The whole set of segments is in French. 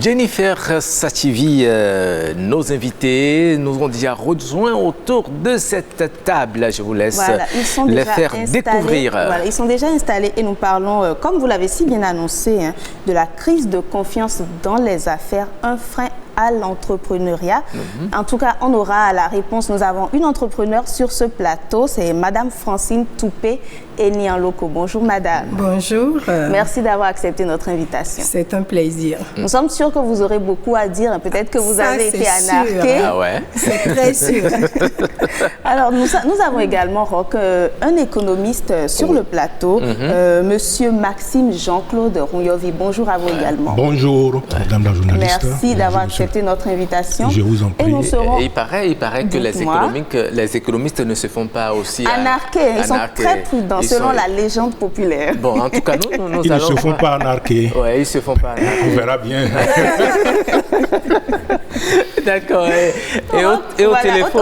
Jennifer Sativi, nos invités nous ont déjà rejoints autour de cette table. Je vous laisse les faire découvrir. Voilà, ils sont déjà installés et nous parlons, comme vous l'avez si bien annoncé, de la crise de confiance dans les affaires, un frein à l'entrepreneuriat. En tout cas, on aura la réponse. Nous avons une entrepreneure sur ce plateau, c'est Madame Francine Toupé Enian-Loko. Bonjour Madame. Bonjour. Merci d'avoir accepté notre invitation. C'est un plaisir. Nous sommes sûrs que vous aurez beaucoup à dire. Peut-être que vous avez été anarqué. Ah ouais. C'est très sûr. Alors, nous avons également, Roch, un économiste sur le plateau, Monsieur Maxime Jean-Claude Ronyovi. Bonjour à vous également. Bonjour, Madame la journaliste. Merci d'avoir accepté notre invitation. Je vous en prie. Et nous serons... il paraît que les économistes ne se font pas aussi anarqués. Ils sont très prudents, selon la légende populaire. Bon, en tout cas, nous ils allons... ne se font pas anarquer. Oui, ils ne se font pas anarquer. On verra bien. D'accord. Et au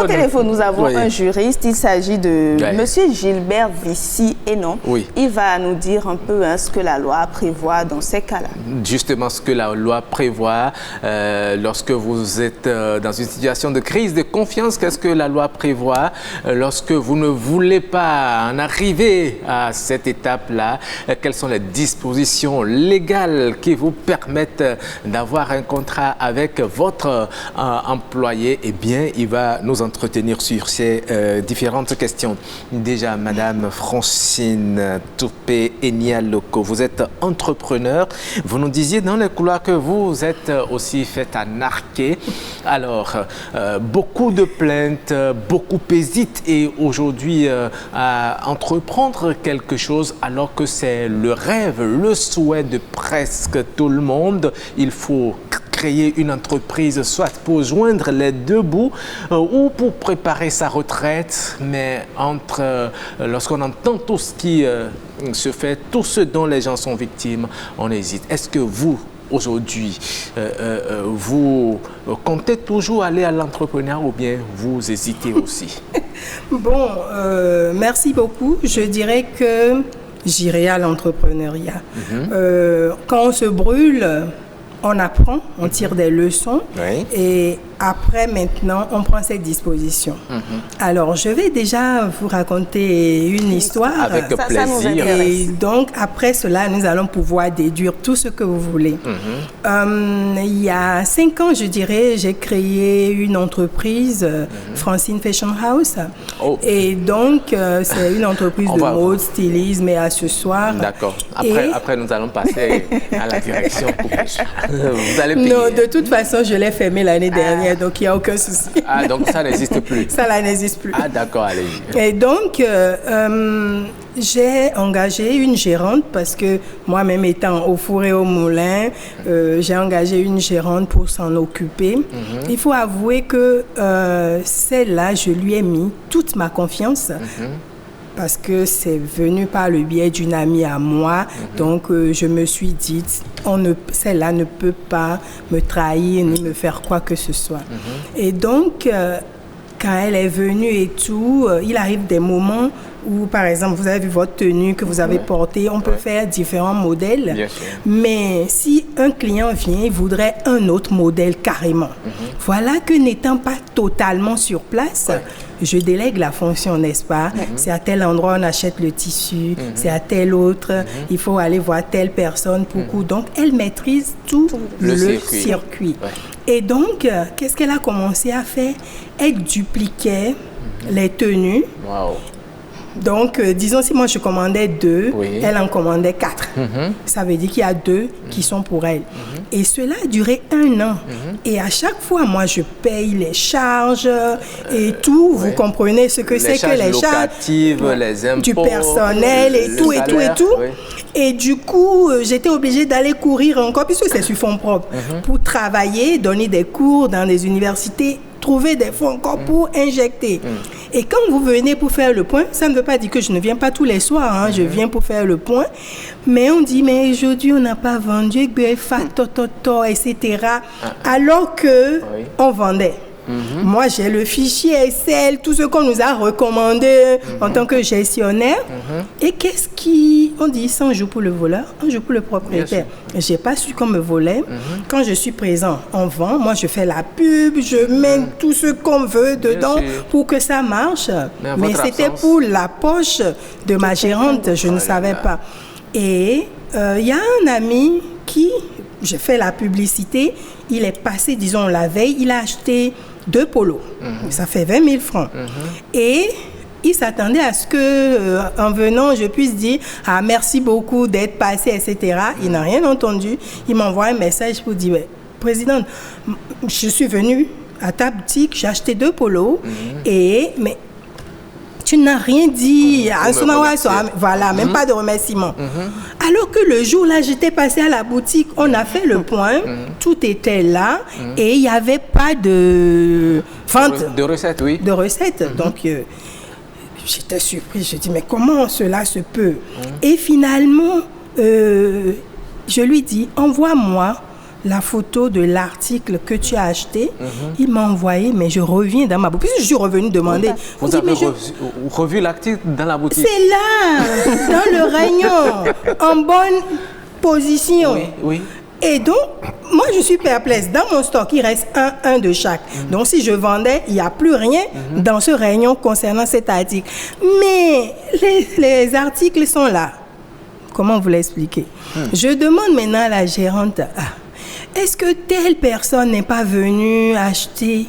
téléphone, nous avons un juriste. Il s'agit de Monsieur Gilbert Vissi-Enon. Oui. Il va nous dire un peu ce que la loi prévoit dans ces cas-là. Justement, ce que la loi prévoit lorsque vous êtes dans une situation de crise de confiance, qu'est-ce que la loi prévoit lorsque vous ne voulez pas en arriver à cette étape-là? Quelles sont les dispositions légales qui vous permettent d'avoir un contrat avec votre employé? Eh bien, il va nous entretenir sur ces différentes questions. Déjà, Madame Francine Toupé Enian-Loko, vous êtes entrepreneur. Vous nous disiez dans les couloirs que vous êtes aussi fait anarquer. Alors, beaucoup de plaintes, beaucoup hésitent et aujourd'hui à entreprendre quelque chose alors que c'est le rêve, le souhait de presque tout le monde. Il faut créer une entreprise, soit pour joindre les deux bouts ou pour préparer sa retraite. Mais lorsqu'on entend tout ce qui se fait, tout ce dont les gens sont victimes, on hésite. Est-ce que vous, aujourd'hui, vous comptez toujours aller à l'entrepreneuriat ou bien vous hésitez aussi? Bon, merci beaucoup. Je dirais que j'irai à l'entrepreneuriat. Quand on se brûle, on apprend, on tire des leçons et après, maintenant, on prend ses dispositions. Alors, je vais déjà vous raconter une histoire. Avec plaisir. Et donc, après cela, nous allons pouvoir déduire tout ce que vous voulez. Il y a 5 ans, je dirais, j'ai créé une entreprise, Francine Fashion House. Et donc, c'est une entreprise de mode, stylisme et accessoires. D'accord. Après, nous allons passer à la direction. Vous allez payer. Non, de toute façon, je l'ai fermée l'année dernière. Donc, il n'y a aucun souci. Ah, donc ça n'existe plus? Ça n'existe plus. Ah, d'accord, allez-y. Et donc, j'ai engagé une gérante parce que moi-même étant au four et au moulin, j'ai engagé une gérante pour s'en occuper. Il faut avouer que celle-là, je lui ai mis toute ma confiance. Parce que c'est venu par le biais d'une amie à moi. Donc, je me suis dit, celle-là ne peut pas me trahir ni me faire quoi que ce soit. Et donc, quand elle est venue et tout, il arrive des moments où, par exemple, vous avez vu votre tenue que vous avez portée, on peut faire différents modèles. Bien sûr. Mais si un client vient, il voudrait un autre modèle carrément. Voilà que n'étant pas totalement sur place, je délègue la fonction, n'est-ce pas? C'est à tel endroit on achète le tissu, c'est à tel autre, il faut aller voir telle personne pour coup. Donc, elle maîtrise tout le circuit. Et donc, qu'est-ce qu'elle a commencé à faire? Elle dupliquait les tenues. Donc, disons, si moi je commandais 2, elle en commandait 4. Ça veut dire qu'il y a 2 qui sont pour elle. Et cela a duré 1 an. Et à chaque fois, moi, je paye les charges et tout. Vous comprenez ce que c'est que les charges les impôts, du personnel et tout, et tout, et tout. Et du coup, j'étais obligée d'aller courir encore, puisque c'est sur fonds propres, pour travailler, donner des cours dans des universités, trouver des fonds encore pour injecter. Et quand vous venez pour faire le point, ça ne veut pas dire que je ne viens pas tous les soirs, je viens pour faire le point, mais on dit, mais aujourd'hui on n'a pas vendu, etc. Alors que on vendait. Moi, j'ai le fichier Excel, tout ce qu'on nous a recommandé en tant que gestionnaire. Et qu'est-ce on dit 100 jours pour le voleur, 1 jour pour le propriétaire. Je n'ai pas su qu'on me volait. Quand je suis présent, on vend. Moi, je fais la pub, je mets tout ce qu'on veut dedans pour que ça marche. Mais c'était pour la poche de ma gérante, je ne savais pas. Et il y a un ami qui, j'ai fait la publicité, il est passé, disons, la veille, il a acheté 2 polos. Ça fait 20 000 francs. Et il s'attendait à ce que, en venant, je puisse dire « Ah, merci beaucoup d'être passé, etc. » Il n'a rien entendu. Il m'envoie un message pour dire « Présidente, je suis venu à ta boutique, j'ai acheté 2 polos, mais tu n'as rien dit à ce moment-là, voilà, même pas de remerciement. » Alors que le jour-là, j'étais passé à la boutique, on a fait le point, tout était là et il n'y avait pas de vente. De recettes, oui. De recettes. Donc, j'étais surprise. Je dis, mais comment cela se peut? Et finalement, je lui dis, envoie-moi la photo de l'article que tu as acheté. Il m'a envoyé, mais je reviens dans ma boutique. Puis je suis revenue demander. Vous avez revu l'article dans la boutique? C'est là, dans le rayon, en bonne position. Oui. Et donc, moi, je suis perplexe. Dans mon stock, il reste un de chaque. Donc, si je vendais, il n'y a plus rien dans ce rayon concernant cet article. Mais les articles sont là. Comment vous l'expliquer? Je demande maintenant à la gérante, est-ce que telle personne n'est pas venue acheter?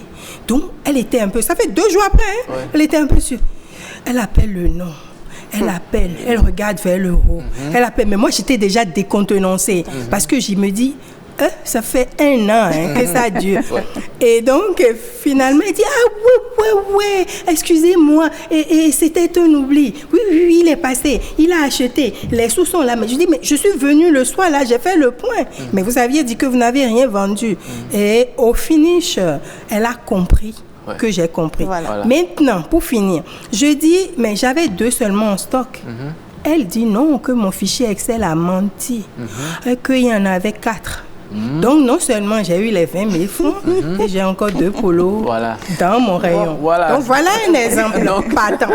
Donc, elle était un peu... Ça fait 2 jours après, elle était un peu sûre. Elle appelle le nom. Elle appelle, elle regarde vers le haut. Elle appelle, mais moi j'étais déjà décontenancée parce que je me dis, ça fait 1 an que ça dure. Et donc finalement, elle dit, ouais, excusez-moi, et c'était un oubli. Oui, il est passé, il a acheté, les sous sont là. Mais je dis, mais je suis venue le soir là, j'ai fait le point. Mais vous aviez dit que vous n'avez rien vendu. Et au finish, elle a compris. Que j'ai compris. Voilà. Maintenant, pour finir, je dis, mais j'avais 2 seulement en stock. Elle dit non, que mon fichier Excel a menti, qu'il y en avait 4. Donc, non seulement j'ai eu les 20 000 francs, et j'ai encore 2 polos dans mon rayon. Donc, voilà un exemple patent.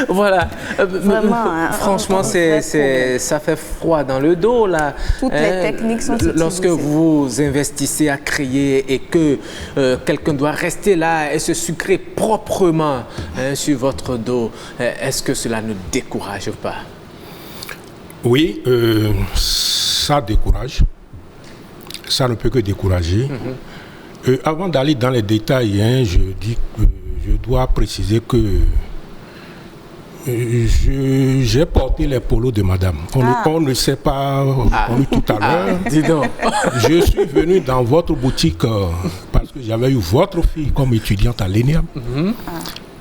Voilà. Vraiment, franchement, ça fait froid dans le dos, là. Toutes les techniques sont utilisées. Lorsque vous investissez à créer et que quelqu'un doit rester là et se sucrer proprement sur votre dos, est-ce que cela ne décourage pas? Oui, ça décourage. Ça ne peut que décourager. Avant d'aller dans les détails, je dois préciser que j'ai porté les polos de madame. On ne sait pas, tout à l'heure. Dis donc. Je suis venu dans votre boutique parce que j'avais eu votre fille comme étudiante à l'ENIAM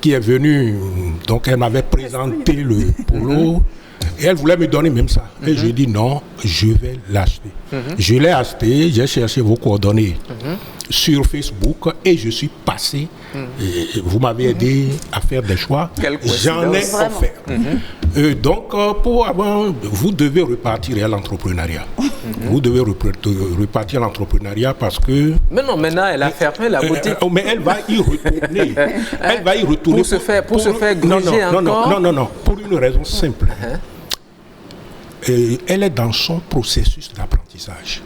qui est venue, donc elle m'avait présenté le polo. Et elle voulait me donner même ça. Et je dis non, je vais l'acheter. Je l'ai acheté, j'ai cherché vos coordonnées sur Facebook et je suis passé. Et vous m'avez aidé à faire des choix. J'en ai offert. Donc, vous devez repartir à l'entrepreneuriat. Vous devez repartir à l'entrepreneuriat parce que... Mais non, maintenant, elle a fermé la boutique. Mais elle va y retourner. Elle va y retourner. Pour se faire gruger encore. Non. Pour une raison simple. Elle est dans son processus d'apprentissage.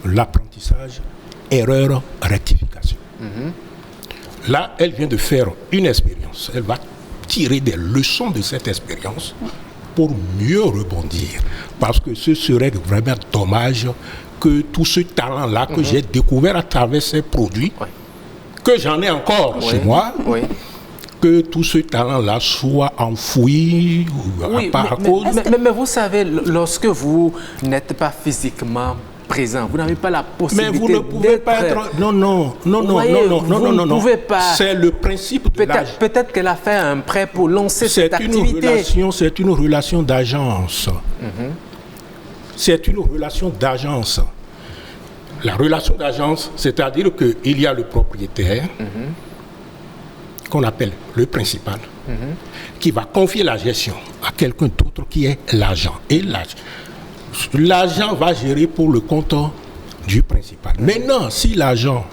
L'apprentissage, erreur, rectification. Là, elle vient de faire une expérience. Elle va tirer des leçons de cette expérience pour mieux rebondir. Parce que ce serait vraiment dommage que tout ce talent-là que j'ai découvert à travers ces produits, que j'en ai encore chez moi, que tout ce talent-là soit enfoui à cause... Mais vous savez, lorsque vous n'êtes pas physiquement présent, vous n'avez pas la possibilité. Mais vous ne pouvez pas être... Non. Vous ne pouvez pas. C'est le principe de l'âge. Peut-être qu'elle a fait un prêt pour lancer cette activité. C'est une relation d'agence. C'est une relation d'agence. La relation d'agence, c'est-à-dire qu'il y a le propriétaire, qu'on appelle le principal, qui va confier la gestion à quelqu'un d'autre qui est l'agent. Et l'agent va gérer pour le compte du principal. Maintenant, si l'agent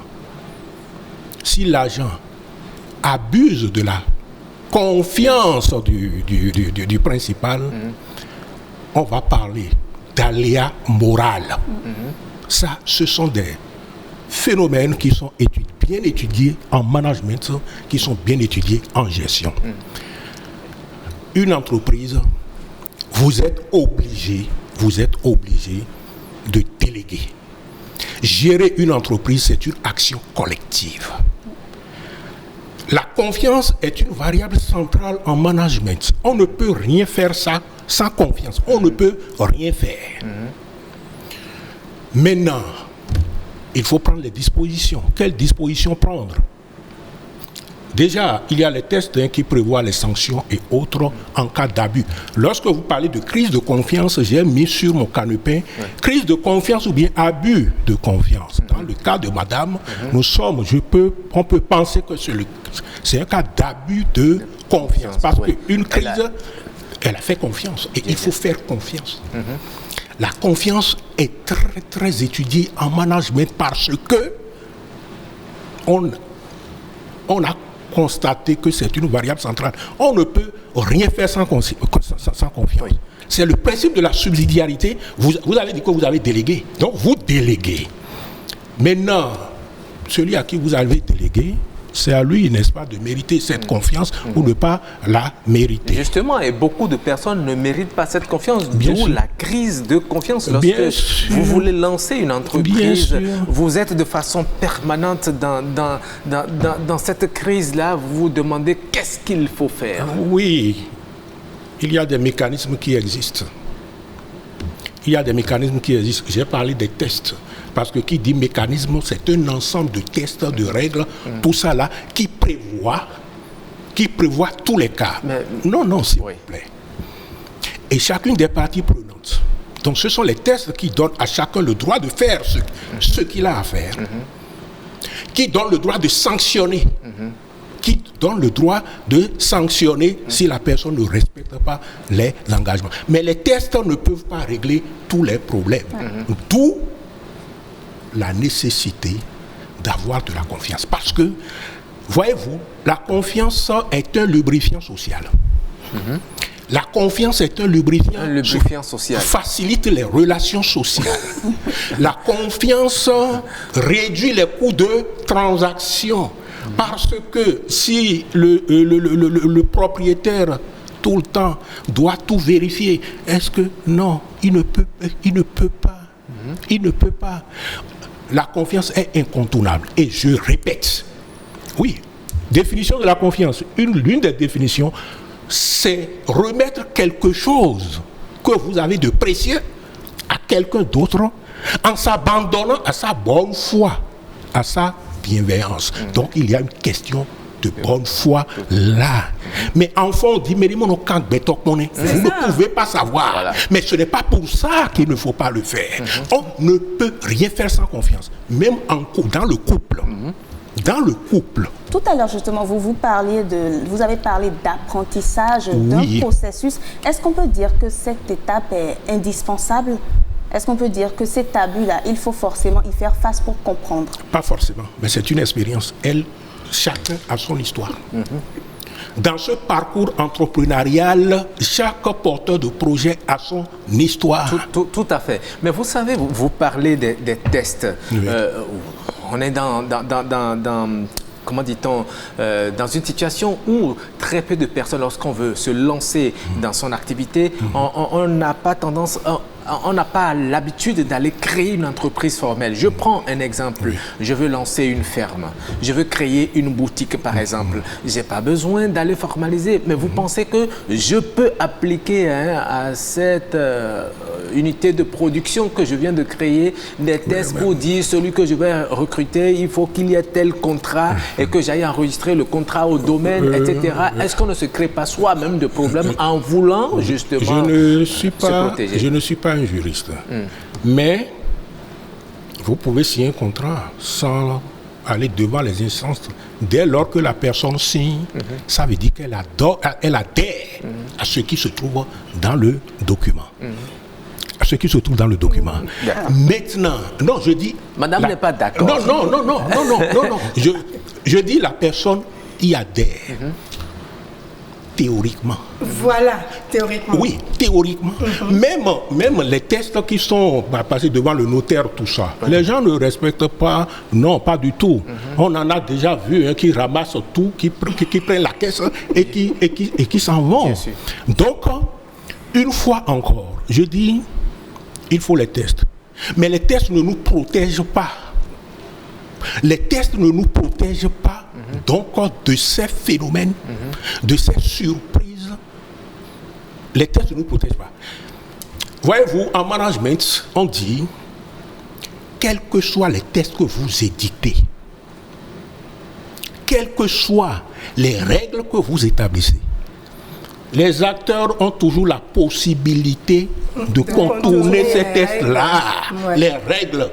si l'agent abuse de la confiance du principal, on va parler d'aléa moral. Ça, ce sont des phénomènes qui sont bien étudiés en management, qui sont bien étudiés en gestion. Une entreprise, vous êtes obligé de déléguer. Gérer une entreprise, c'est une action collective. La confiance est une variable centrale en management. On ne peut rien faire ça sans confiance. On ne peut rien faire. Maintenant, il faut prendre les dispositions. Quelles dispositions prendre? Déjà, il y a les tests qui prévoient les sanctions et autres en cas d'abus. Lorsque vous parlez de crise de confiance, j'ai mis sur mon canapé crise de confiance ou bien abus de confiance. Dans le cas de madame, on peut penser que c'est un cas d'abus de confiance. Parce qu'une crise, elle a fait confiance. Et il faut faire confiance. La confiance est très, très étudiée en management parce que on a constaté que c'est une variable centrale. On ne peut rien faire sans confiance. Oui. C'est le principe de la subsidiarité. Vous avez dit que vous avez délégué. Donc, vous déléguez. Maintenant, celui à qui vous avez délégué, c'est à lui, n'est-ce pas, de mériter cette confiance ou ne pas la mériter. Justement, et beaucoup de personnes ne méritent pas cette confiance, d'où la crise de confiance. Lorsque vous voulez lancer une entreprise, vous êtes de façon permanente dans cette crise-là, vous vous demandez qu'est-ce qu'il faut faire. Oui, il y a des mécanismes qui existent. J'ai parlé des tests. Parce que qui dit mécanisme, c'est un ensemble de tests, de règles, tout ça là, qui prévoit tous les cas. Non, s'il vous plaît. Et chacune des parties prenantes. Donc ce sont les tests qui donnent à chacun le droit de faire ce qu'il a à faire. Qui donnent le droit de sanctionner. Qui donne le droit de sanctionner si la personne ne respecte pas les engagements. Mais les tests ne peuvent pas régler tous les problèmes. D'où la nécessité d'avoir de la confiance. Parce que, voyez-vous, la confiance est un lubrifiant social. La confiance est un lubrifiant social. Facilite les relations sociales. La confiance réduit les coûts de transaction. Parce que si le propriétaire tout le temps doit tout vérifier, est-ce que non, il ne peut pas. Il ne peut pas. La confiance est incontournable. Et je répète, oui, définition de la confiance. L'une des définitions, c'est remettre quelque chose que vous avez de précieux à quelqu'un d'autre en s'abandonnant à sa bonne foi, à sa bienveillance. Donc il y a une question de bonne foi là. Mais enfant, on dit, mais vous ne pouvez pas savoir. Voilà. Mais ce n'est pas pour ça qu'il ne faut pas le faire. On ne peut rien faire sans confiance. Même dans le couple. Dans le couple. Tout à l'heure, justement, vous avez parlé d'apprentissage, d'un processus. Est-ce qu'on peut dire que cette étape est indispensable? Est-ce qu'on peut dire que ces tabus-là, il faut forcément y faire face pour comprendre? Pas forcément, mais c'est une expérience. Chacun a son histoire. Dans ce parcours entrepreneurial, chaque porteur de projet a son histoire. Tout à fait. Mais vous savez, vous parlez des tests. Oui. On est dans comment dit-on, dans une situation où très peu de personnes, lorsqu'on veut se lancer dans son activité, on n'a pas tendance... On n'a pas l'habitude d'aller créer une entreprise formelle. Je prends un exemple. Je veux lancer une ferme. Je veux créer une boutique, par exemple. Je n'ai pas besoin d'aller formaliser. Mais vous pensez que je peux appliquer à cette unité de production que je viens de créer des tests pour dire celui que je vais recruter, il faut qu'il y ait tel contrat et que j'aille enregistrer le contrat au domaine, etc. Est-ce qu'on ne se crée pas soi-même de problèmes en voulant justement se protéger? Je ne suis pas un juriste, mais vous pouvez signer un contrat sans aller devant les instances. Dès lors que la personne signe, ça veut dire qu'elle adhère à ce qui se trouve dans le document. À ce qui se trouve dans le document. Maintenant, non, je dis... Madame n'est pas d'accord. Non. Je dis la personne y adhère. Théoriquement. Voilà, théoriquement. Oui, théoriquement. Même les tests qui sont passés devant le notaire, tout ça, les gens ne respectent pas. Non, pas du tout. On en a déjà vu qui ramassent tout, qui prennent la caisse et qui s'en vont. Donc, une fois encore, je dis, il faut les tests. Mais les tests ne nous protègent pas. Les tests ne nous protègent pas donc de ces phénomènes, de ces surprises. Les tests ne nous protègent pas. Voyez-vous, en management, on dit, quels que soient les tests que vous éditez, quelles que soient les règles que vous établissez, les acteurs ont toujours la possibilité de contourner ces tests-là. Ouais. Les règles,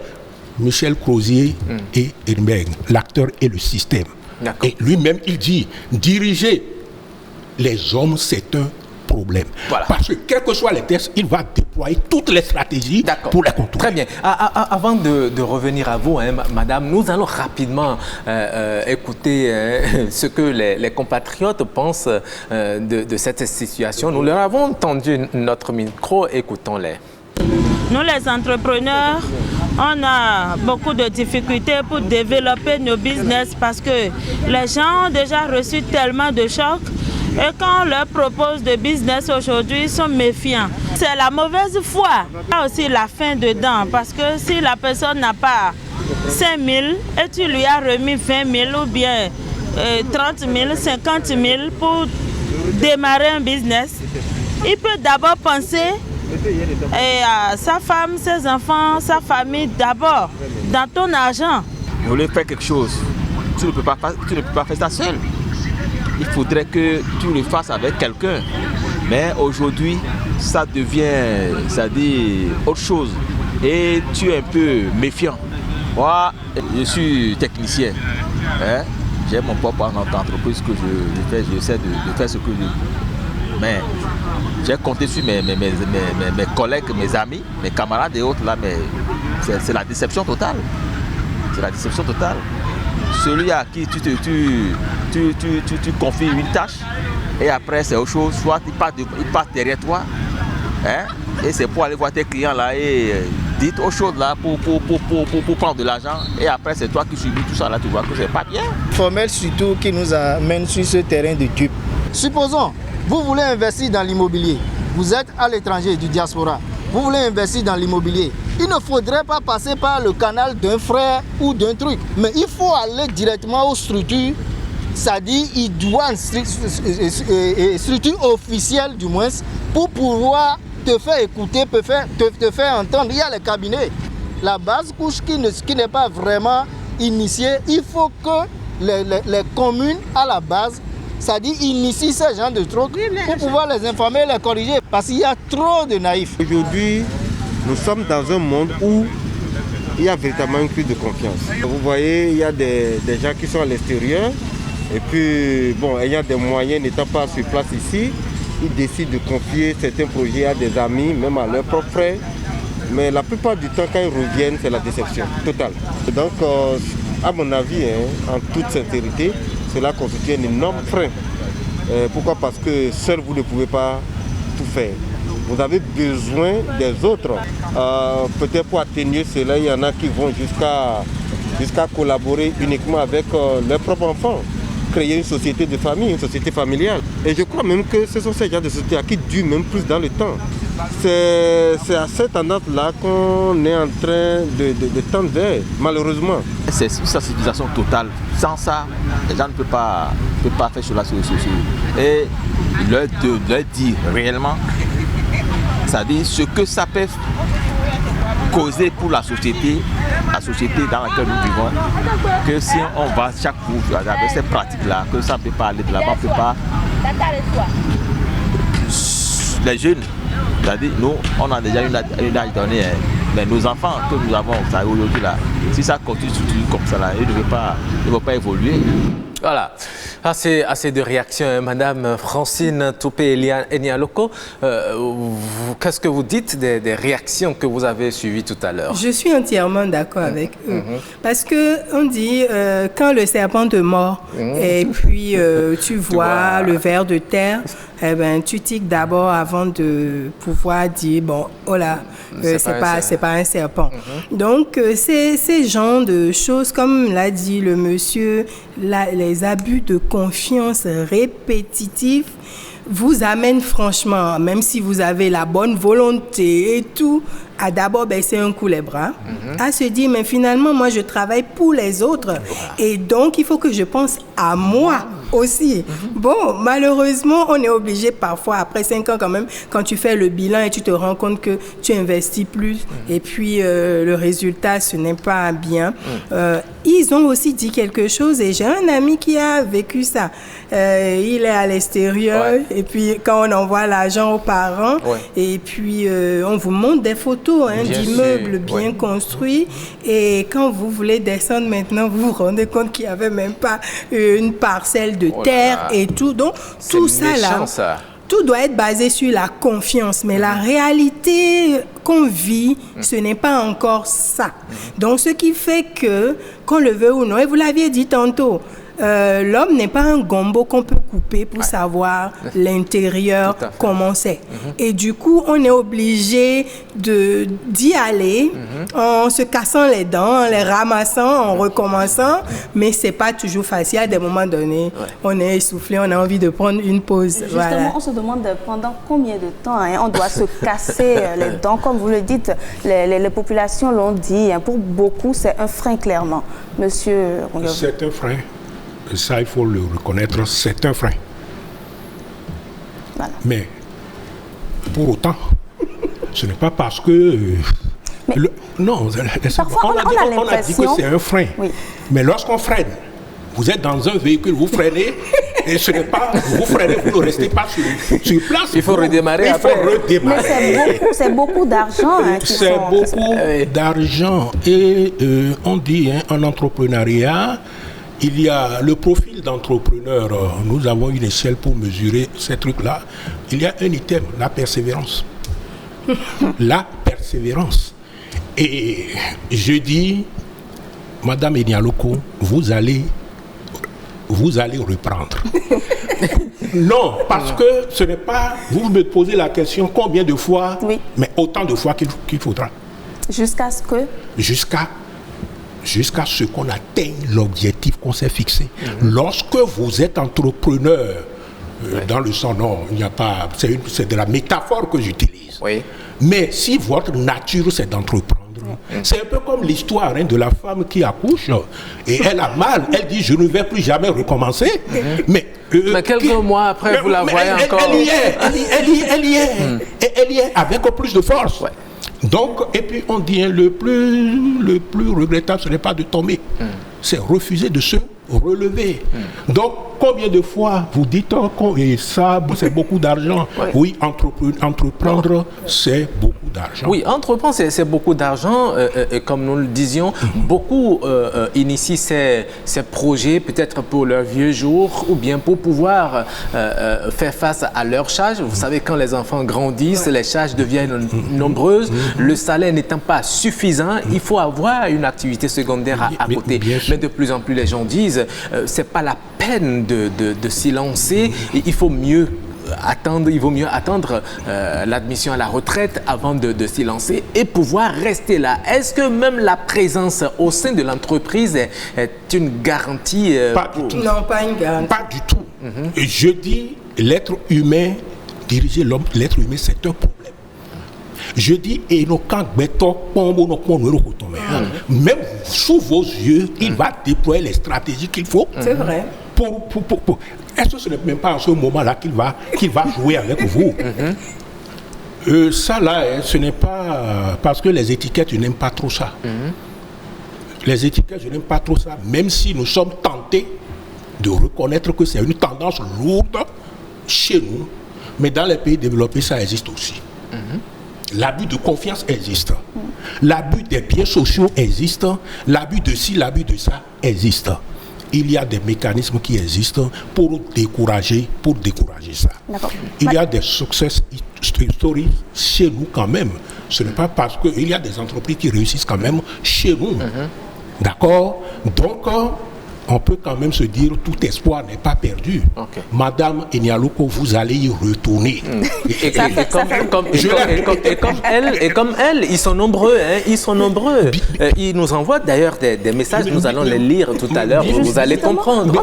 Michel Crozier et Ehrenberg, l'acteur et le système. Et lui-même, il dit, diriger les hommes, c'est un problème. Voilà. Parce que, quels que soient les tests, il va déployer toutes les stratégies pour les contourner. Très bien. Avant de revenir à vous, madame, nous allons rapidement écouter ce que les compatriotes pensent de cette situation. Nous leur avons tendu notre micro, écoutons-les. Nous, les entrepreneurs, on a beaucoup de difficultés pour développer nos business parce que les gens ont déjà reçu tellement de chocs et quand on leur propose de business aujourd'hui, ils sont méfiants. C'est la mauvaise foi. Il y a aussi la faim dedans parce que si la personne n'a pas 5 000 et tu lui as remis 20 000 ou bien 30 000, 50 000 pour démarrer un business, il peut d'abord penser à sa femme, ses enfants, sa famille d'abord, dans ton argent. Vous voulez faire quelque chose, tu ne peux pas faire ça seul. Il faudrait que tu le fasses avec quelqu'un. Mais aujourd'hui, ça devient, c'est-à-dire autre chose. Et tu es un peu méfiant. Moi, je suis technicien. J'ai mon propre entreprise que je fais, j'essaie de faire ce que je... Mais j'ai compté sur mes collègues, mes amis, mes camarades et autres là, mais c'est la déception totale. C'est la déception totale. Celui à qui tu confies une tâche et après c'est autre chose, soit il part derrière toi, et c'est pour aller voir tes clients là et dites autre chose là pour prendre de l'argent et après c'est toi qui subis tout ça là, tu vois que c'est pas bien. Formel surtout qui nous amène sur ce terrain de dupe. Supposons, vous voulez investir dans l'immobilier, vous êtes à l'étranger du diaspora, vous voulez investir dans l'immobilier, il ne faudrait pas passer par le canal d'un frère ou d'un truc, mais il faut aller directement aux structures, c'est-à-dire il doit une structure officielle du moins, pour pouvoir te faire écouter, te faire entendre. Il y a les cabinets. La base couche qui n'est pas vraiment initiée, il faut que les communes à la base, c'est-à-dire initient ces gens de trucs pour pouvoir les informer et les corriger, parce qu'il y a trop de naïfs. Aujourd'hui, nous sommes dans un monde où il y a véritablement une crise de confiance. Vous voyez, il y a des gens qui sont à l'extérieur et puis, bon, ayant des moyens, n'étant pas sur place ici, ils décident de confier certains projets à des amis, même à leurs propres frères. Mais la plupart du temps, quand ils reviennent, c'est la déception totale. Donc, à mon avis, en toute sincérité, cela constitue un énorme frein. Pourquoi? Parce que seul vous ne pouvez pas tout faire. Vous avez besoin des autres. Peut-être pour atteindre cela, il y en a qui vont jusqu'à collaborer uniquement avec leurs propres enfants. Créer une société de famille, une société familiale. Et je crois même que ce sont ces genres de sociétés qui durent même plus dans le temps. C'est à cette tendance-là qu'on est en train de tendre vers, malheureusement. C'est une sensibilisation totale. Sans ça, les gens ne peuvent pas faire cela. Et leur dire réellement, c'est-à-dire ce que ça peut causer pour la société dans laquelle nous vivons, que si on va chaque jour avec ces pratiques-là, que ça ne peut pas aller de l'avant, peut pas. Les jeunes, c'est-à-dire nous, on a déjà une âge donné, mais nos enfants que nous avons aujourd'hui là, si ça continue comme ça là, ils ne vont pas évoluer. Voilà, assez de réactions. Hein. Madame Francine Toupé-Enialoko, qu'est-ce que vous dites des réactions que vous avez suivies tout à l'heure? Je suis entièrement d'accord avec eux. Parce qu'on dit, quand le serpent te mord, et puis tu vois le ver de terre, eh ben, tu tiques d'abord avant de pouvoir dire, bon, oh là, c'est pas un serpent. Donc, ces genres de choses, comme l'a dit le monsieur, les abus de confiance répétitifs vous amènent franchement, même si vous avez la bonne volonté et tout, à d'abord baisser un coup les bras, à se dire, mais finalement, moi, je travaille pour les autres. Et donc, il faut que je pense à moi aussi. Bon, malheureusement, on est obligé parfois, après 5 ans quand même, quand tu fais le bilan et tu te rends compte que tu investis plus et puis le résultat, ce n'est pas bien. Ils ont aussi dit quelque chose et j'ai un ami qui a vécu ça. Il est à l'extérieur et puis quand on envoie l'argent aux parents et puis on vous montre des photos d'immeubles bien construits et quand vous voulez descendre maintenant, vous vous rendez compte qu'il n'y avait même pas une parcelle de terre et tout. Donc, tout ça méchant, là, ça. tout doit être basé sur la confiance. Mais la réalité qu'on vit, ce n'est pas encore ça. Donc, ce qui fait que, qu'on le veut ou non, et vous l'aviez dit tantôt, l'homme n'est pas un gombo qu'on peut couper pour savoir l'intérieur, comment c'est. Et du coup, on est obligé d'y aller en se cassant les dents, en les ramassant, en recommençant. Mais c'est pas toujours facile. À des moments donnés, on est essoufflé, on a envie de prendre une pause. Justement, on se demande pendant combien de temps on doit se casser les dents. Comme vous le dites, les populations l'ont dit. Pour beaucoup, c'est un frein, clairement. Monsieur Rongovu. C'est un frein. Ça, il faut le reconnaître, c'est un frein. Voilà. Mais, pour autant, ce n'est pas parce que... non, parfois, on a dit que c'est un frein. Oui. Mais lorsqu'on freine, vous êtes dans un véhicule, vous freinez, et ce n'est pas... Vous freinez, vous ne restez pas sur place. Il faut redémarrer après. Il faut redémarrer. Mais c'est beaucoup d'argent. C'est beaucoup d'argent. Et on dit, en entrepreneuriat... Il y a le profil d'entrepreneur. Nous avons une échelle pour mesurer ces trucs-là. Il y a un item, la persévérance. La persévérance. Et je dis, Madame Enialoko, vous allez reprendre. Non, parce que ce n'est pas... Vous me posez la question combien de fois, mais autant de fois qu'il faudra. Jusqu'à ce que... Jusqu'à ce qu'on atteigne l'objectif qu'on s'est fixé. Lorsque vous êtes entrepreneur, dans le sens, non, il n'y a pas, c'est de la métaphore que j'utilise. Mais si votre nature, c'est d'entreprendre, c'est un peu comme l'histoire de la femme qui accouche et elle a mal, elle dit je ne vais plus jamais recommencer. Mais quelques mois après, vous la voyez encore. Elle y est avec plus de force. Donc, et puis on dit, le plus regrettable, ce n'est pas de tomber, c'est refuser de se relever. Donc, combien de fois vous dites, et ça, c'est beaucoup d'argent. Oui, entreprendre, c'est beaucoup d'argent. Oui, entreprendre, c'est beaucoup d'argent. Et comme nous le disions, beaucoup initient ces projets, peut-être pour leur vieux jour, ou bien pour pouvoir faire face à leurs charges. Vous savez, quand les enfants grandissent, les charges deviennent nombreuses. Le salaire n'étant pas suffisant, il faut avoir une activité secondaire à côté. Mais de plus en plus, les gens disent, c'est pas la peine de s'y lancer. Il faut mieux attendre, il vaut mieux attendre l'admission à la retraite avant de s'y lancer et pouvoir rester là. Est-ce que même la présence au sein de l'entreprise est une garantie Pas du tout. Non, pas une garantie. Pas du tout. Et je dis, l'être humain, diriger l'homme, l'être humain, c'est un problème. Je dis, même sous vos yeux, il va déployer les stratégies qu'il faut. C'est vrai. Est-ce que ce n'est même pas à ce moment-là qu'il va jouer avec vous? Ça là, ce n'est pas parce que les étiquettes, je n'aime pas trop ça. Les étiquettes, je n'aime pas trop ça, même si nous sommes tentés de reconnaître que c'est une tendance lourde chez nous, mais dans les pays développés, ça existe aussi. L'abus de confiance existe. L'abus des biens sociaux existe. L'abus de ci, l'abus de ça existe. il y a des mécanismes qui existent pour décourager ça. Il y a des success stories chez nous quand même. Ce n'est pas parce qu'il y a des entreprises qui réussissent quand même chez nous. D'accord? Donc, on peut quand même se dire tout espoir n'est pas perdu. Madame Enialouko, vous allez y retourner. Et comme elle, ils sont nombreux. Ils sont nombreux. Ils nous envoient d'ailleurs des messages, nous allons les lire tout à l'heure. Vous allez comprendre.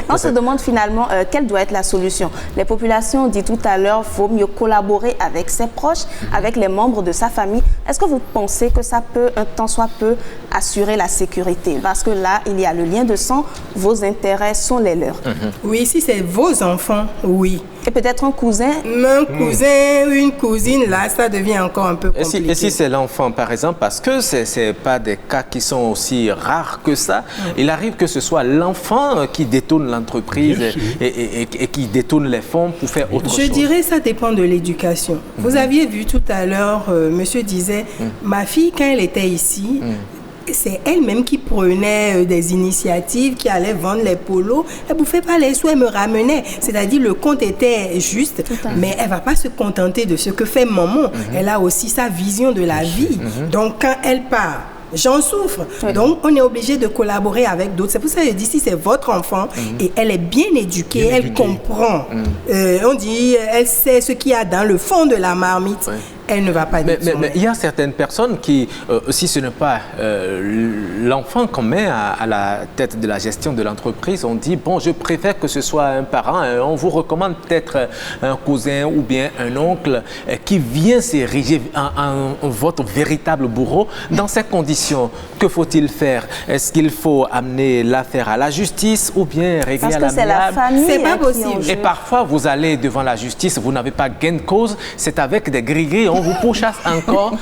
On se demande finalement quelle doit être la solution. Les populations ont dit tout à l'heure, il faut mieux collaborer avec ses proches, avec les membres de sa famille. Est-ce que vous pensez que ça peut, un tant soit peu, assurer la sécurité? Parce que là, il y a le lien de sang, vos intérêts sont les leurs. Oui, si c'est vos enfants, oui. Et peut-être un cousin? Un cousin, une cousine, là, ça devient encore un peu compliqué. Et si c'est l'enfant, par exemple, parce que ce n'est pas des cas qui sont aussi rares que ça, il arrive que ce soit l'enfant qui détourne l'entreprise et qui détourne les fonds pour faire autre chose. Je dirais que ça dépend de l'éducation. Vous aviez vu tout à l'heure, monsieur disait, ma fille, quand elle était ici, c'est elle-même qui prenait des initiatives, qui allait vendre les polos. Elle ne bouffait pas les sous, elle me ramenait. C'est-à-dire le compte était juste, mais elle ne va pas se contenter de ce que fait maman. Elle a aussi sa vision de la vie. Donc quand elle part, j'en souffre. Donc, on est obligé de collaborer avec d'autres. C'est pour ça que je dis, si c'est votre enfant et elle est bien éduquée, elle comprend. On dit, elle sait ce qu'il y a dans le fond de la marmite. Elle ne va pas dire mais il y a certaines personnes qui, si ce n'est pas l'enfant qu'on met à la tête de la gestion de l'entreprise, on dit, bon, je préfère que ce soit un parent, on vous recommande peut-être un cousin ou bien un oncle qui vient s'ériger en votre véritable bourreau. Dans ces conditions, que faut-il faire? Est-ce qu'il faut amener l'affaire à la justice ou bien régler à l'amiable? Parce que c'est la famille. C'est pas possible. Et parfois, vous allez devant la justice, vous n'avez pas gain de cause, c'est avec des gris-gris, on vous pourchasse encore,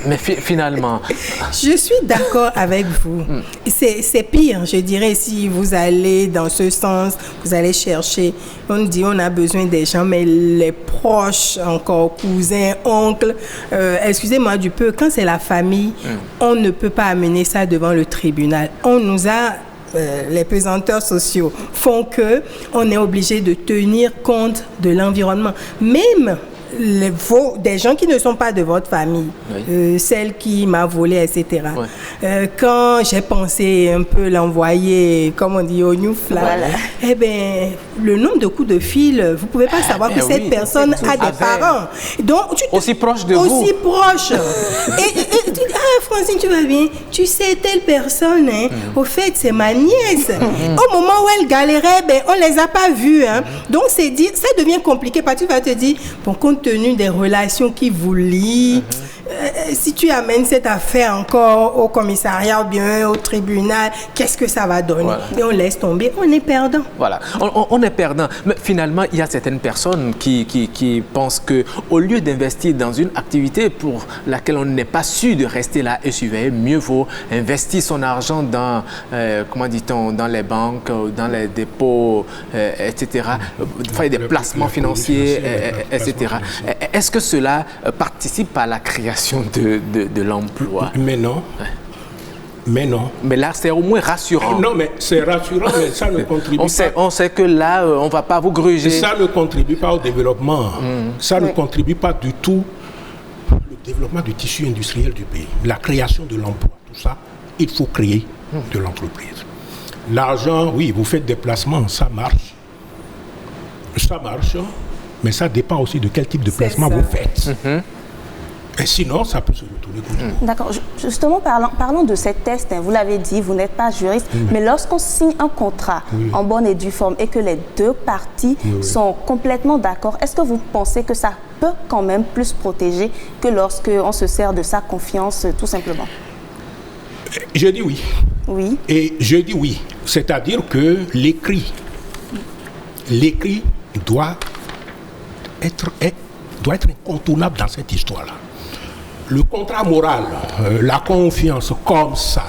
mais finalement... Je suis d'accord avec vous. C'est pire, je dirais, si vous allez dans ce sens, vous allez chercher, on dit on a besoin des gens, mais les proches, encore cousins, oncles, excusez-moi du peu, quand c'est la famille, on ne peut pas amener ça devant le tribunal. On nous a... les pesanteurs sociaux font que on est obligé de tenir compte de l'environnement. Même des gens qui ne sont pas de votre famille, celle qui m'a volé, etc. Quand j'ai pensé un peu l'envoyer, comme on dit, au Newfla, eh bien, le nombre de coups de fil, vous ne pouvez pas savoir que cette personne a des parents. Donc, aussi proche de vous. Aussi proche. Et tu dis, ah, Francine, tu vas bien? Tu sais, telle personne, au fait, c'est ma nièce. Au moment où elle galérait, on ne les a pas vus. Donc, ça devient compliqué parce que tu vas te dire, bon, compte tenu des relations qui vous lient, si tu amènes cette affaire encore au commissariat ou bien au tribunal, qu'est-ce que ça va donner? Et on laisse tomber, on est perdant. Voilà, on est perdant. Mais finalement, il y a certaines personnes qui pensent qu'au lieu d'investir dans une activité pour laquelle on n'est pas sûr de rester là et surveiller, mieux vaut investir son argent dans, comment dit-on, dans les banques, dans les dépôts, etc., faire des placements financiers, etc. Est-ce que cela participe à la création de l'emploi? Mais non. Mais non. Mais là, c'est au moins rassurant. Non, mais c'est rassurant, mais ça ne contribue pas. On sait que là, on ne va pas vous gruger. Ça ne contribue pas au développement. Ça ne contribue pas du tout au développement du tissu industriel du pays. La création de l'emploi, tout ça, il faut créer de l'entreprise. L'argent, oui, vous faites des placements, ça marche. Ça marche, mais ça dépend aussi de quel type de placement vous faites. Et sinon, ça peut se retourner contre vous. D'accord. Justement, parlons de ces tests. Vous l'avez dit, vous n'êtes pas juriste, mais lorsqu'on signe un contrat en bonne et due forme et que les deux parties sont complètement d'accord, est-ce que vous pensez que ça peut quand même plus protéger que lorsqu'on se sert de sa confiance, tout simplement? Je dis oui. Oui. Et je dis oui. C'est-à-dire que l'écrit doit être incontournable dans cette histoire-là. Le contrat moral, la confiance comme ça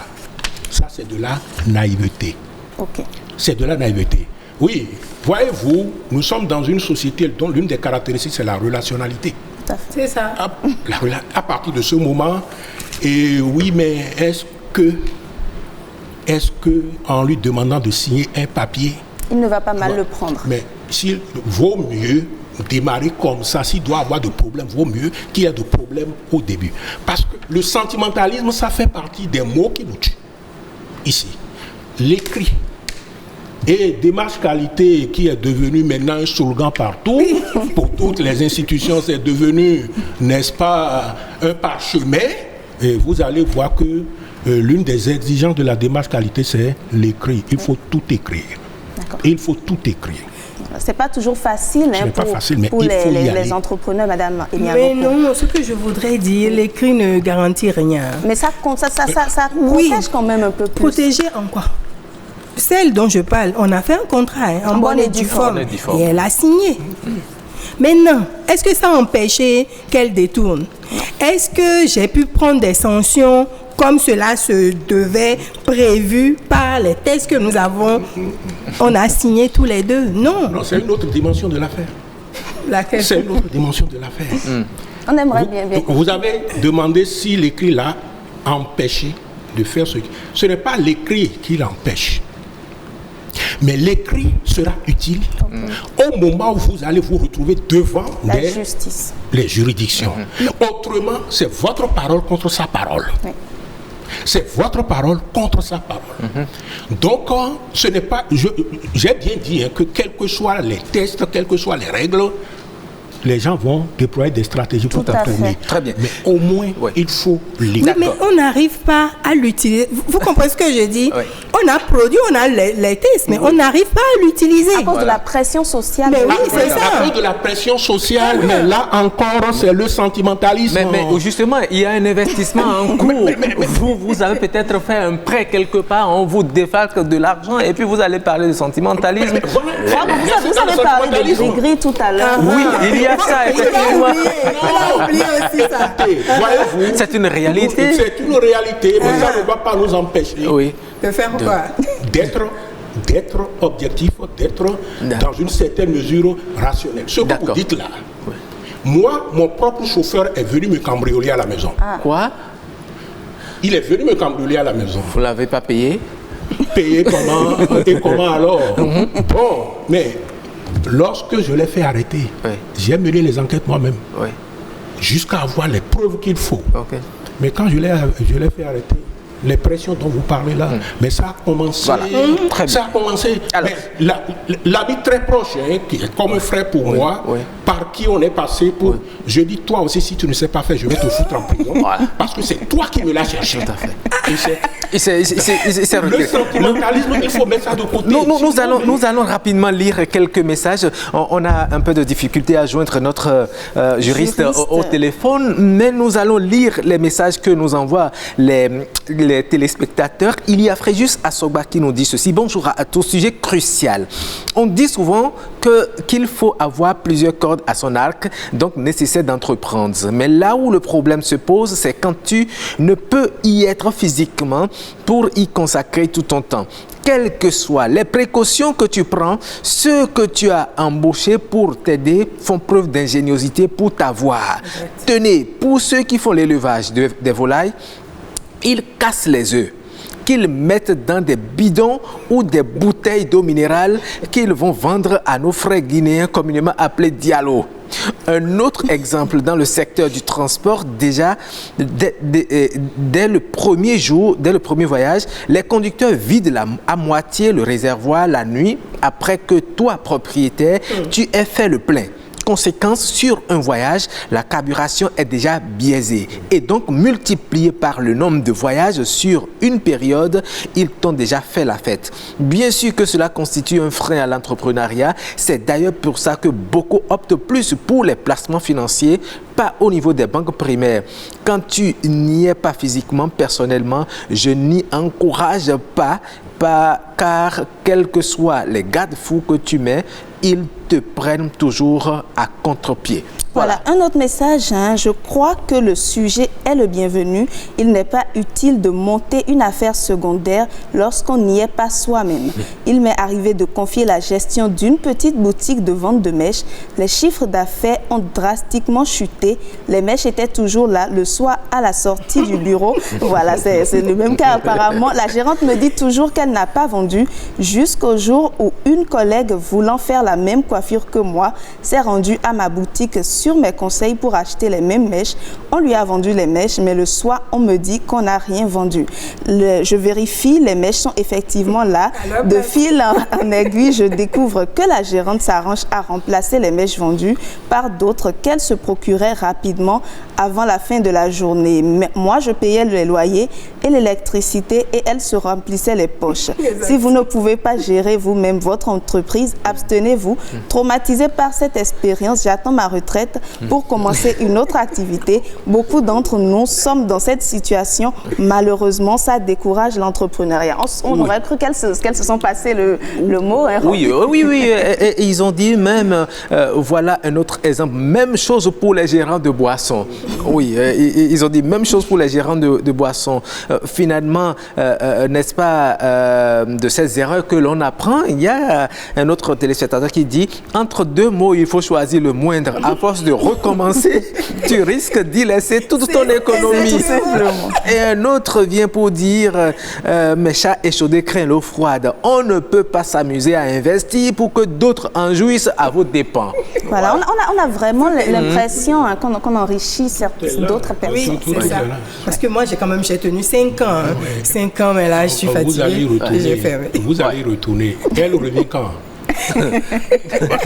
c'est de la naïveté. C'est de la naïveté. Oui, voyez-vous, nous sommes dans une société dont l'une des caractéristiques, c'est la relationnalité. C'est ça. À partir de ce moment, et oui, mais est-ce que est-ce qu'en lui demandant de signer un papier, il ne va pas mal le prendre? Mais s'il vaut mieux démarrer comme ça, s'il doit avoir de problèmes, vaut mieux qu'il y ait de problèmes au début. Parce que le sentimentalisme, ça fait partie des mots qui nous tuent. Ici, l'écrit et démarche qualité qui est devenu maintenant un slogan partout, pour toutes les institutions, c'est devenu, n'est-ce pas, un parchemin. Et vous allez voir que l'une des exigences de la démarche qualité, c'est l'écrit. Il faut tout écrire. Il faut tout écrire. C'est pas toujours facile, hein, pour les entrepreneurs, Madame Emilia. Mais non, ce que je voudrais dire, l'écrit ne garantit rien. Mais ça protège quand même un peu plus. Protéger en quoi? Celle dont je parle, on a fait un contrat en bonne et due forme. Et elle a signé. Maintenant, est-ce que ça a empêché qu'elle détourne? Est-ce que j'ai pu prendre des sanctions comme cela se devait, prévu par les textes que nous avons, on a signé tous les deux? Non. Non, c'est une autre dimension de l'affaire. Laquelle? C'est une autre dimension de l'affaire. On aimerait bien. Vous avez demandé si l'écrit l'a empêché de faire ce qui... Ce n'est pas l'écrit qui l'empêche. Mais l'écrit sera utile au moment où vous allez vous retrouver devant justice, les juridictions. Autrement, c'est votre parole contre sa parole. Oui. C'est votre parole contre sa parole. Donc, ce n'est pas... J'ai bien dit que quels que soient les tests, quelles que soient les règles, les gens vont déployer des stratégies pour t'apprendre. Très bien. Mais au moins, il faut lire. Oui, mais on n'arrive pas à l'utiliser. Vous comprenez ce que je dis? Oui. On a produit, on a les tests, mais on n'arrive pas à l'utiliser. À cause de la pression sociale. Mais oui, c'est ça. À cause de la pression sociale, mais là encore, c'est le sentimentalisme. Mais justement, il y a un investissement en cours. Vous avez peut-être fait un prêt quelque part, on vous défalque de l'argent et puis vous allez parler de sentimentalisme. Vous avez parlé de gris-gris tout à l'heure. Oui, il y a ça, effectivement. On a oublié aussi ça. Voyez-vous, c'est une réalité. C'est une réalité, mais ça ne va pas nous empêcher de faire quoi? D'être objectif, d'être dans une certaine mesure rationnel. Ce que vous dites là, moi, mon propre chauffeur est venu me cambrioler à la maison. Quoi? Il est venu me cambrioler à la maison. Vous ne l'avez pas payé? Payer comment? Et comment alors? Bon, mais... Lorsque je l'ai fait arrêter, j'ai mené les enquêtes moi-même, jusqu'à avoir les preuves qu'il faut. Mais quand je l'ai fait arrêter, les pressions dont vous parlez là, mais ça a commencé. Voilà. Ça a commencé. L'ami très proche, qui est comme un frère pour moi, par qui on est passé pour. Je dis, toi aussi, si tu ne sais pas faire, je vais te foutre en prison. Parce que c'est toi qui me l'as cherché. Tout à fait. Le sentimentalisme, il faut mettre ça de côté. Nous allons rapidement lire quelques messages. On a un peu de difficulté à joindre notre juriste au téléphone, mais nous allons lire les messages que nous envoient les téléspectateurs. Il y a Fréjus Asogba qui nous dit ceci. Bonjour à tous, sujet crucial. On dit souvent qu'il faut avoir plusieurs cordes à son arc, donc nécessaire d'entreprendre. Mais là où le problème se pose, c'est quand tu ne peux y être physiquement pour y consacrer tout ton temps. Quelles que soient les précautions que tu prends, ceux que tu as embauchés pour t'aider font preuve d'ingéniosité pour t'avoir. Tenez, pour ceux qui font l'élevage des volailles, ils cassent les œufs qu'ils mettent dans des bidons ou des bouteilles d'eau minérale qu'ils vont vendre à nos frères guinéens communément appelés Diallo. Un autre exemple dans le secteur du transport, déjà dès le premier jour, dès le premier voyage, les conducteurs vident à moitié le réservoir la nuit après que toi, propriétaire, tu aies fait le plein. Conséquence, sur un voyage, la carburation est déjà biaisée et donc multipliée par le nombre de voyages sur une période, ils t'ont déjà fait la fête. Bien sûr que cela constitue un frein à l'entrepreneuriat, c'est d'ailleurs pour ça que beaucoup optent plus pour les placements financiers, pas au niveau des banques primaires. Quand tu n'y es pas physiquement, personnellement, je n'y encourage pas, car quels que soient les garde-fous que tu mets, ils te prennent toujours à contre-pied. Voilà, un autre message, je crois que le sujet est le bienvenu. Il n'est pas utile de monter une affaire secondaire lorsqu'on n'y est pas soi-même. Il m'est arrivé de confier la gestion d'une petite boutique de vente de mèches. Les chiffres d'affaires ont drastiquement chuté. Les mèches étaient toujours là le soir à la sortie du bureau. Voilà, c'est le même cas apparemment. La gérante me dit toujours qu'elle n'a pas vendu jusqu'au jour où une collègue voulant faire la même coiffure que moi s'est rendue à ma boutique sur mes conseils pour acheter les mêmes mèches. On lui a vendu les mèches, mais le soir, on me dit qu'on n'a rien vendu. Je vérifie, les mèches sont effectivement là. De fil en aiguille, je découvre que la gérante s'arrange à remplacer les mèches vendues par d'autres qu'elle se procurait rapidement avant la fin de la journée. Mais moi, je payais les loyers et l'électricité et elle se remplissait les poches. Si vous ne pouvez pas gérer vous-même votre entreprise, abstenez-vous. Traumatisé par cette expérience, j'attends ma retraite pour commencer une autre activité. Beaucoup d'entre nous sommes dans cette situation. Malheureusement, ça décourage l'entrepreneuriat. On aurait cru qu'elles se sont passées le mot. Hein, oui. Et ils ont dit même, voilà un autre exemple, même chose pour les gérants de boissons. Oui, ils ont dit même chose pour les gérants de boissons. Finalement, n'est-ce pas, de ces erreurs que l'on apprend, il y a un autre téléspectateur qui dit, entre deux mots, il faut choisir le moindre. À force de recommencer, tu risques d'y laisser toute ton économie. Et un autre vient pour dire, mes chats échaudés craignent l'eau froide. On ne peut pas s'amuser à investir pour que d'autres en jouissent à vos dépens. Voilà, on a vraiment l'impression qu'on enrichit d'autres personnes. Oui, c'est ça. Parce que moi, j'ai tenu 5 ans. 5 ans, mais là, je suis fatiguée. Vous allez retourner. Elle revient quand?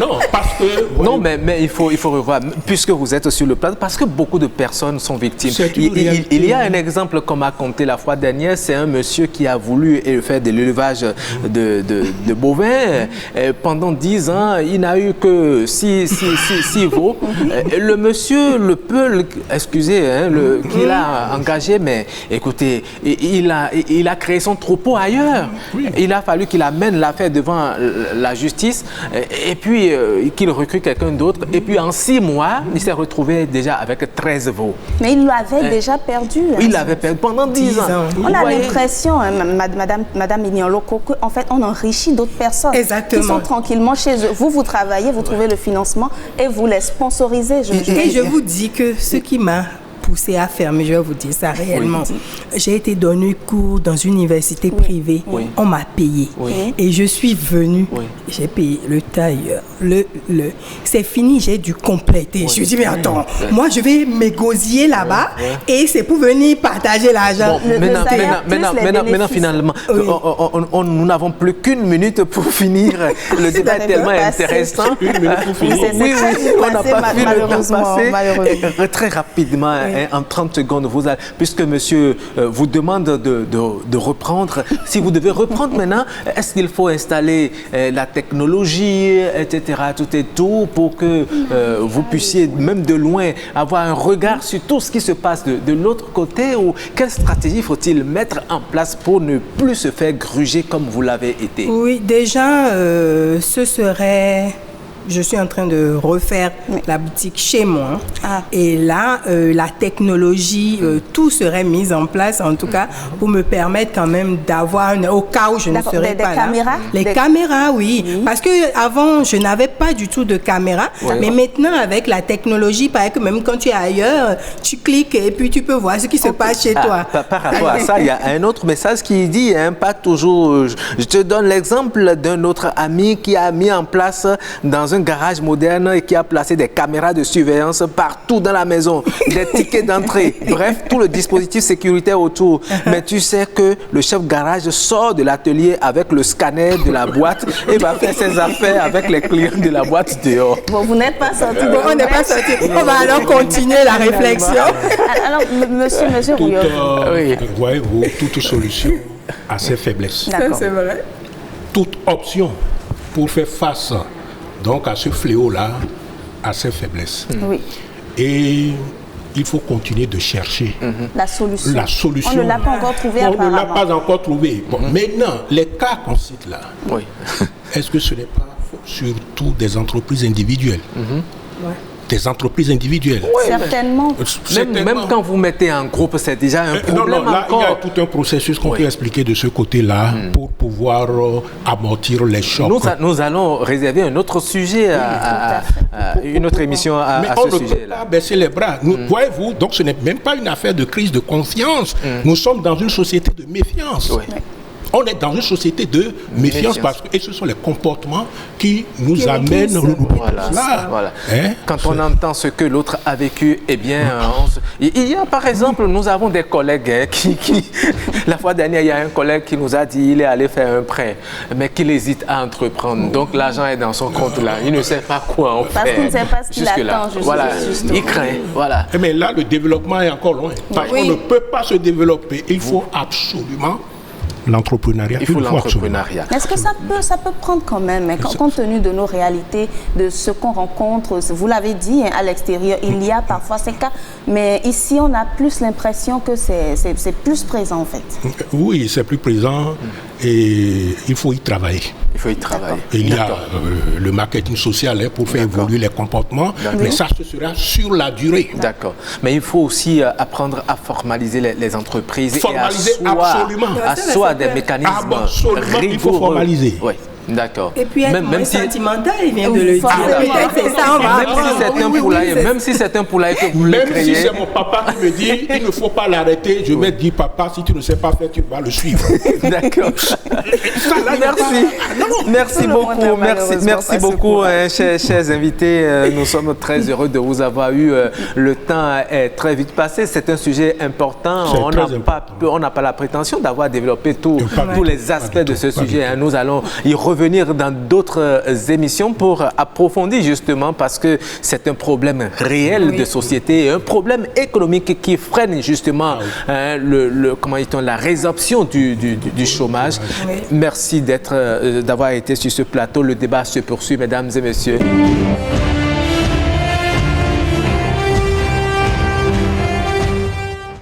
Non, parce que... Non, mais il faut revoir, puisque vous êtes sur le plateau, parce que beaucoup de personnes sont victimes. Il y a un exemple qu'on m'a conté la fois dernière, c'est un monsieur qui a voulu faire de l'élevage de bovins. Pendant 10 ans, il n'a eu que 6 veaux. Le monsieur, excusez, qu'il a engagé, mais écoutez, il a créé son troupeau ailleurs. Il a fallu qu'il amène l'affaire devant la justice. Et puis qu'il recrute quelqu'un d'autre. Et puis en 6 mois, il s'est retrouvé déjà avec 13 veaux. Mais il l'avait déjà perdu. Il l'avait perdu pendant 10 ans. On a l'impression, Madame Ignolo, qu'en fait, on enrichit d'autres personnes. Exactement. Qui sont tranquillement chez eux. Vous travaillez, vous trouvez le financement et vous les sponsorisez. Et je vous dis que ce qui m'a poussé à fermer, je vais vous dire ça réellement. Oui. J'ai été donné cours dans une université privée. Oui. On m'a payé. Oui. Et je suis venue. Oui. J'ai payé le tailleur. C'est fini, j'ai dû compléter. Oui. Je me suis dit, mais attends, moi je vais m'égosiller là-bas et c'est pour venir partager l'argent. Bon, maintenant, finalement, nous n'avons plus qu'une minute pour finir. Le débat est tellement intéressant. Une minute pour finir. Oui, on n'a pas vu le temps passer. Très rapidement, en 30 secondes, puisque monsieur vous demande de reprendre, si vous devez reprendre maintenant, est-ce qu'il faut installer la technologie, etc., tout pour que vous puissiez, même de loin, avoir un regard sur tout ce qui se passe de l'autre côté, ou quelle stratégie faut-il mettre en place pour ne plus se faire gruger comme vous l'avez été? Oui, déjà, ce serait... Je suis en train de refaire la boutique chez moi. Et là, la technologie, tout serait mis en place, en tout cas, pour me permettre quand même d'avoir, au cas où je ne serais pas là. Les caméras, oui. Parce qu'avant, je n'avais pas du tout de caméra. Mais maintenant, avec la technologie, pareil que même quand tu es ailleurs, tu cliques et puis tu peux voir ce qui se passe chez toi. Par rapport à ça, il y a un autre message qui dit, pas toujours... Je te donne l'exemple d'un autre ami qui a mis en place dans un garage moderne et qui a placé des caméras de surveillance partout dans la maison, des tickets d'entrée, bref, tout le dispositif sécuritaire autour. Mais tu sais que le chef garage sort de l'atelier avec le scanner de la boîte et va faire ses affaires avec les clients de la boîte dehors. Bon, vous n'êtes pas sorti. On n'est pas sorti. On va alors continuer la réflexion. Alors, monsieur Rouillot. Voyez-vous, toute solution a ses faiblesses. C'est vrai. Toute option pour faire face donc à ce fléau-là, à ses faiblesses. Oui. Et il faut continuer de chercher la solution. On ne l'a pas encore trouvé. On ne l'a pas encore trouvé. Bon, maintenant, les cas qu'on cite là, est-ce que ce n'est pas surtout des entreprises individuelles des entreprises individuelles. Oui, certainement. Même quand vous mettez en groupe, c'est déjà un problème là, encore. il y a tout un processus qu'on peut expliquer de ce côté-là pour pouvoir amortir les chocs. Nous allons réserver un autre sujet, une autre émission à ce sujet-là. Mais on ne peut pas baisser les bras. Voyez-vous, donc ce n'est même pas une affaire de crise de confiance. Nous sommes dans une société de méfiance. Oui. On est dans une société de méfiance et ce sont les comportements qui nous amènent là. Voilà. Quand on entend ce que l'autre a vécu, eh bien, il y a par exemple, nous avons des collègues qui la fois dernière, il y a un collègue qui nous a dit qu'il est allé faire un prêt, mais qu'il hésite à entreprendre. Donc l'argent est dans son compte là, il ne sait pas quoi en faire. Parce qu'il ne sait pas ce qu'il attend. Voilà, il craint. Voilà. Mais là, le développement est encore loin. Parce qu'on ne peut pas se développer. Il faut absolument l'entrepreneuriat. Il faut l'entrepreneuriat. Est-ce que ça peut prendre quand même, compte tenu de nos réalités, de ce qu'on rencontre, vous l'avez dit, à l'extérieur, il y a parfois ces cas, mais ici, on a plus l'impression que c'est plus présent, en fait. Oui, c'est plus présent et il faut y travailler. Il faut y travailler. Et il y a le marketing social pour faire évoluer les comportements, mais ça, ce sera sur la durée. D'accord. Mais il faut aussi apprendre à formaliser les entreprises. Formaliser et à soi des mécanismes absolument, il faut formaliser. Oui. D'accord. Et puis être moins sentimental, il vient de le dire. Même si c'est un poulailler que vous le créez. Même si c'est mon papa qui me dit, il ne faut pas l'arrêter, je vais dire, papa, si tu ne sais pas faire, tu vas le suivre. D'accord. Merci beaucoup. Merci beaucoup, chers invités. Nous sommes très heureux de vous avoir eu. Le temps est très vite passé. C'est un sujet important. On n'a pas la prétention d'avoir développé tous les aspects de ce sujet. Nous allons y revenir dans d'autres émissions pour approfondir justement parce que c'est un problème réel de société, un problème économique qui freine justement la résorption du chômage. Merci d'avoir été sur ce plateau. Le débat se poursuit, mesdames et messieurs.